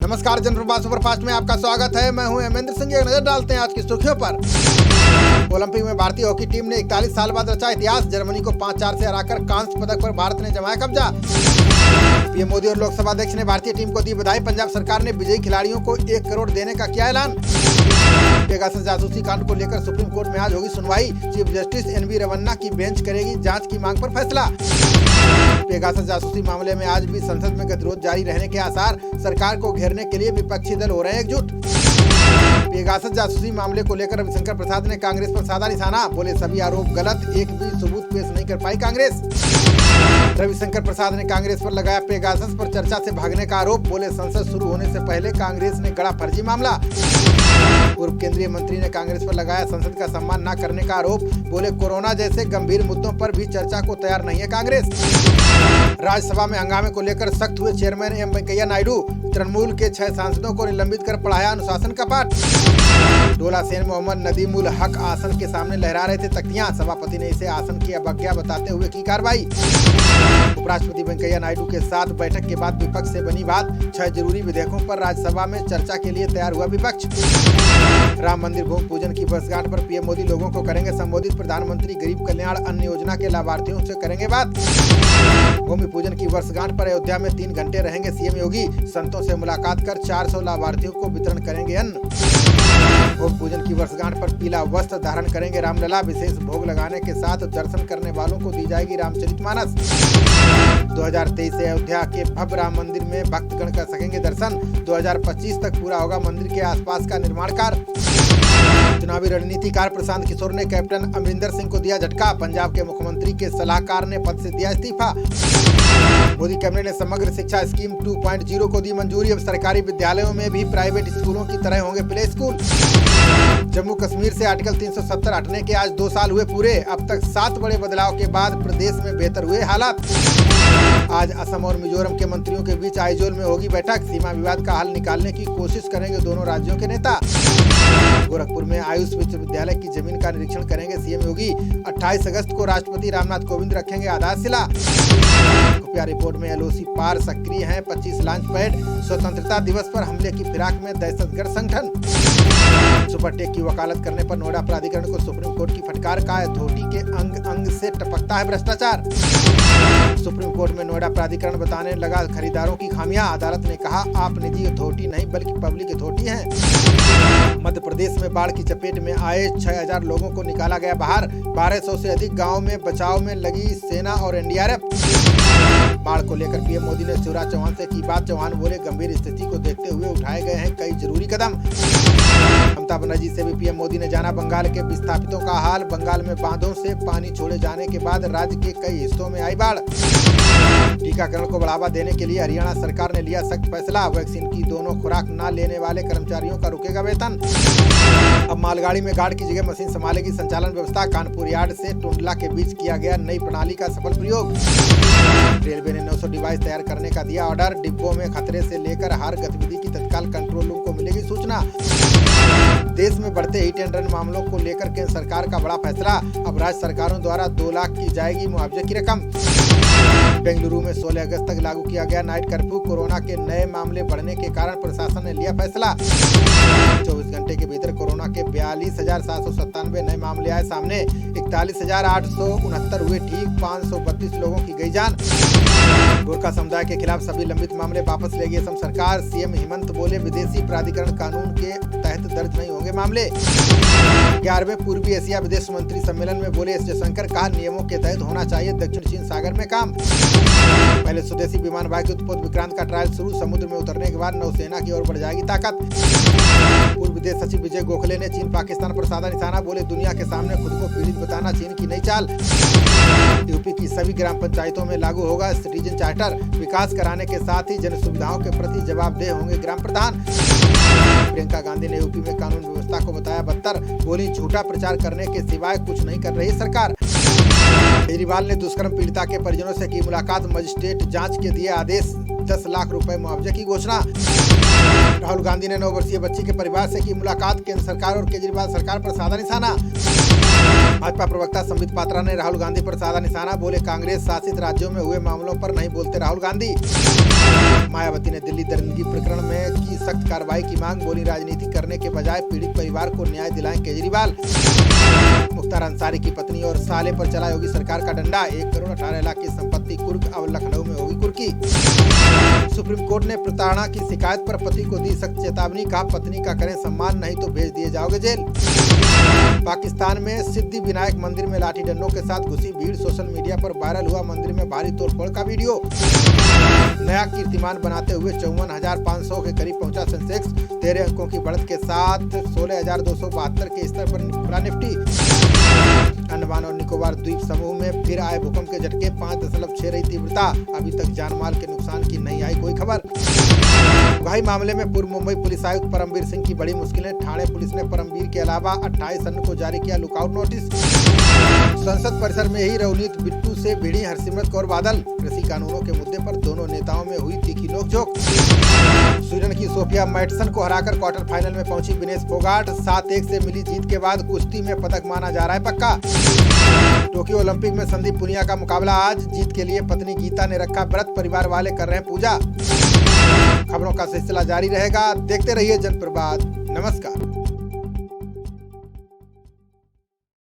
नमस्कार, जनप्रवाद सुपरफास्ट में आपका स्वागत है। मैं हूं हेमेंद्र सिंह। एक नजर डालते हैं आज की सुर्खियों पर। ओलंपिक में भारतीय हॉकी टीम ने 41 साल बाद रचा इतिहास। जर्मनी को 5-4 से हराकर कांस्य पदक पर भारत ने जमाया कब्जा। पीएम मोदी और लोकसभा अध्यक्ष ने भारतीय टीम को दी बधाई। पंजाब सरकार ने विजयी खिलाड़ियों को 1 करोड़ देने का किया ऐलान। पेगासस जासूसी कांड को लेकर सुप्रीम कोर्ट में आज होगी सुनवाई। चीफ जस्टिस NV रमन्ना की बेंच करेगी जांच की मांग पर फैसला। पेगासस जासूसी मामले में आज भी संसद में गतिरोध जारी रहने के आसार। सरकार को घेरने के लिए विपक्षी दल हो रहे हैं एकजुट। पेगासस जासूसी मामले को लेकर रविशंकर प्रसाद ने कांग्रेस पर साधा निशाना। बोले सभी आरोप गलत, एक भी सबूत पेश नहीं कर पाई कांग्रेस। रविशंकर प्रसाद ने कांग्रेस पर लगाया पेगासस पर चर्चा से भागने का आरोप। बोले संसद शुरू होने से पहले कांग्रेस ने गढ़ा फर्जी मामला। पूर्व केंद्रीय मंत्री ने कांग्रेस पर लगाया संसद का सम्मान न करने का आरोप। बोले कोरोना जैसे गंभीर मुद्दों पर भी चर्चा को तैयार नहीं है कांग्रेस। राज्यसभा में हंगामे को लेकर सख्त हुए चेयरमैन एम वेंकैया नायडू। तृणमूल के 6 सांसदों को निलंबित कर पढ़ाया अनुशासन का पाठ। डोला सेन मोहम्मद नदीमुल हक आसन के सामने लहरा रहे थे तख्तियां। सभापति ने इसे आसन की अवज्ञा बताते हुए की कार्रवाई। उपराष्ट्रपति वेंकैया नायडू के साथ बैठक के बाद विपक्ष से बनी बात। 6 जरूरी विधेयकों पर राज्यसभा में चर्चा के लिए तैयार हुआ विपक्ष। राम मंदिर भूमि पूजन की वर्षगांठ पर पीएम मोदी लोगों को करेंगे संबोधित। प्रधानमंत्री गरीब कल्याण अन्न योजना के लाभार्थियों से करेंगे बात। भूमि पूजन की वर्षगांठ पर अयोध्या में 3 घंटे रहेंगे सीएम योगी। संतों से मुलाकात कर 400 लाभार्थियों को वितरण करेंगे अन्न। भूमि पूजन की वर्षगांठ पर पीला वस्त्र धारण करेंगे रामलला। विशेष भोग लगाने के साथ दर्शन करने वालों को दी जाएगी रामचरितमानस। 2023 से अयोध्या के भव्य राम मंदिर में भक्तगण कर सकेंगे दर्शन। 2025 तक पूरा होगा मंदिर के आसपास का निर्माण कार्य। चुनावी रणनीतिकार प्रशांत किशोर ने कैप्टन अमरिंदर सिंह को दिया झटका। पंजाब के मुख्यमंत्री के सलाहकार ने पद से दिया इस्तीफा। मोदी कैबिनेट ने समग्र शिक्षा स्कीम 2.0 को दी मंजूरी। अब सरकारी विद्यालयों में भी प्राइवेट स्कूलों की तरह होंगे प्ले स्कूल। जम्मू कश्मीर से आर्टिकल 370 हटने के आज 2 साल हुए पूरे। अब तक 7 बड़े बदलाव के बाद प्रदेश में बेहतर हुए हालात। आज असम और मिजोरम के मंत्रियों के बीच आइजोल में होगी बैठक। सीमा विवाद का हल निकालने की कोशिश करेंगे दोनों राज्यों के नेता। गोरखपुर में आयुष विश्वविद्यालय की जमीन का निरीक्षण करेंगे सीएम योगी। 28 अगस्त को राष्ट्रपति रामनाथ कोविंद रखेंगे आधारशिला। खुफिया रिपोर्ट में LOC पार सक्रिय हैं 25 लॉन्च पैड। स्वतंत्रता दिवस पर हमले की फिराक में दहशतगर्द संगठन। सुपरटेक की वकालत करने पर नोएडा प्राधिकरण को सुप्रीम कोर्ट की फटकार। का धोटी के अंग अंग से टपकता है भ्रष्टाचार। सुप्रीम कोर्ट में नोएडा प्राधिकरण बताने लगा खरीदारों की खामियां। अदालत ने कहा आप निजी अथॉरिटी नहीं बल्कि पब्लिक अथॉरिटी हैं। मध्य प्रदेश में बाढ़ की चपेट में आए 6000 लोगों को निकाला गया बाहर। 1200 से अधिक गाँव में बचाव में लगी सेना और NDRF। बाढ़ को लेकर पीएम मोदी ने शिवराज चौहान से की बात। चौहान बोले गंभीर स्थिति को देखते हुए उठाए गए हैं कई जरूरी कदम। ममता बनर्जी से भी पीएम मोदी ने जाना बंगाल के विस्थापितों का हाल। बंगाल में बांधों से पानी छोड़े जाने के बाद राज्य के कई हिस्सों में आई बाढ़। टीकाकरण को बढ़ावा देने के लिए हरियाणा सरकार ने लिया सख्त फैसला। वैक्सीन की दोनों खुराक न लेने वाले कर्मचारियों का रुकेगा वेतन। अब मालगाड़ी में गार्ड की जगह मशीन संभालेगी संचालन व्यवस्था। कानपुर यार्ड से टुंडला के बीच किया गया नई प्रणाली का सफल प्रयोग। रेलवे ने 900 डिवाइस तैयार करने का दिया ऑर्डर। डिब्बों में खतरे से लेकर हर गतिविधि की तत्काल कंट्रोल रूम को मिलेगी सूचना। देश में बढ़ते हिट एंड रन मामलों को लेकर केंद्र सरकार का बड़ा फैसला। अब राज्य सरकारों द्वारा 2 लाख की जाएगी मुआवजे की रकम। बेंगलुरु में 16 अगस्त तक लागू किया गया नाइट कर्फ्यू। कोरोना के नए मामले बढ़ने के कारण प्रशासन ने लिया फैसला। 24 घंटे के भीतर कोरोना के 42,797 नए मामले आए सामने। 41,869 हुए ठीक। 532 लोगों की गई जान। गोरखा समुदाय के खिलाफ सभी लंबित मामले वापस लेगी असम सरकार। सीएम हेमंत बोले विदेशी प्राधिकरण कानून के तहत दर्ज नहीं होंगे मामले। 11वें पूर्वी एशिया विदेश मंत्री सम्मेलन में बोले एस जयशंकर। कहा नियमों के तहत होना चाहिए दक्षिण चीन सागर में काम। पहले स्वदेशी विमान वाहक उत्पोत विक्रांत का ट्रायल शुरू। समुद्र में उतरने के बाद नौसेना की ओर बढ़ जाएगी ताकत। पूर्व विदेश सचिव विजय गोखले ने चीन पाकिस्तान पर साधा निशाना। बोले दुनिया के सामने खुद को पीड़ित बताना चीन की नई चाल। यूपी की सभी ग्राम पंचायतों में लागू होगा सिटीजन चार्टर। विकास कराने के साथ ही जन सुविधाओं के प्रति जवाबदेह होंगे ग्राम प्रधान। प्रियंका गांधी ने यूपी में कानून व्यवस्था को बताया बदतर। बोली झूठा प्रचार करने के सिवाय कुछ नहीं कर रही सरकार। केजरीवाल ने दुष्कर्म पीड़िता के परिजनों से की मुलाकात। मजिस्ट्रेट जांच के दिए आदेश। 10 लाख रुपए मुआवजे की घोषणा। राहुल गांधी ने 9 वर्षीय बच्ची के परिवार से की मुलाकात। केंद्र सरकार और केजरीवाल सरकार पर साधा निशाना। भाजपा प्रवक्ता संबित पात्रा ने राहुल गांधी पर साधा निशाना। बोले कांग्रेस शासित राज्यों में हुए मामलों पर नहीं बोलते राहुल गांधी। मायावती ने दिल्ली दरिंदगी प्रकरण में की सख्त कार्रवाई की मांग, बोली राजनीति करने के बजाय पीड़ित परिवार को न्याय दिलाएं केजरीवाल। मुख्तार अंसारी की पत्नी और साले पर चला योगी सरकार का डंडा, 1 करोड़ 18 लाख की संपत्ति कुर्क, अब लखनऊ में होगी कुर्की। सुप्रीम कोर्ट ने प्रताड़ना की शिकायत पर पति को दी सख्त चेतावनी, कहा पत्नी का करें सम्मान, नहीं तो भेज दिए जाओगे जेल। पाकिस्तान में सिद्धि विनायक मंदिर में लाठी डंडों के साथ घुसी भीड़, सोशल मीडिया पर वायरल हुआ मंदिर में भारी तोड़फोड़ का वीडियो। नया कीर्तिमान बनाते हुए 54,500 के करीब पहुंचा सेंसेक्स, 13 अंकों की बढ़त के साथ 16,272 के स्तर पर खुला निफ्टी। अंडमान और निकोबार द्वीप समूह में फिर आए भूकंप के झटके, 5.6 रही तीव्रता, अभी तक जानमाल के नुकसान की नहीं आई कोई खबर। वही मामले में पूर्व मुंबई पुलिस आयुक्त परमवीर सिंह की बड़ी मुश्किलें, ठाणे पुलिस ने परमवीर के अलावा 28 अन्य को जारी किया लुकआउट नोटिस। संसद परिसर में ही रवनीत बिट्टू से भिड़ी हरसिमरत कौर बादल, कृषि कानूनों के मुद्दे पर दोनों नेताओं में हुई तीखी नोकझोंक। स्वीडन की सोफिया मैटसन को हराकर क्वार्टर फाइनल में पहुंची विनेश फोगाट, 7-1 से मिली जीत के बाद कुश्ती में पदक माना जा रहा है पक्का। टोक्यो ओलंपिक में संदीप पुनिया का मुकाबला आज, जीत के लिए पत्नी गीता ने रखा व्रत, परिवार वाले कर रहे हैं पूजा। खबरों का सिलसिला जारी रहेगा, देखते रहिए जनप्रभात। नमस्कार।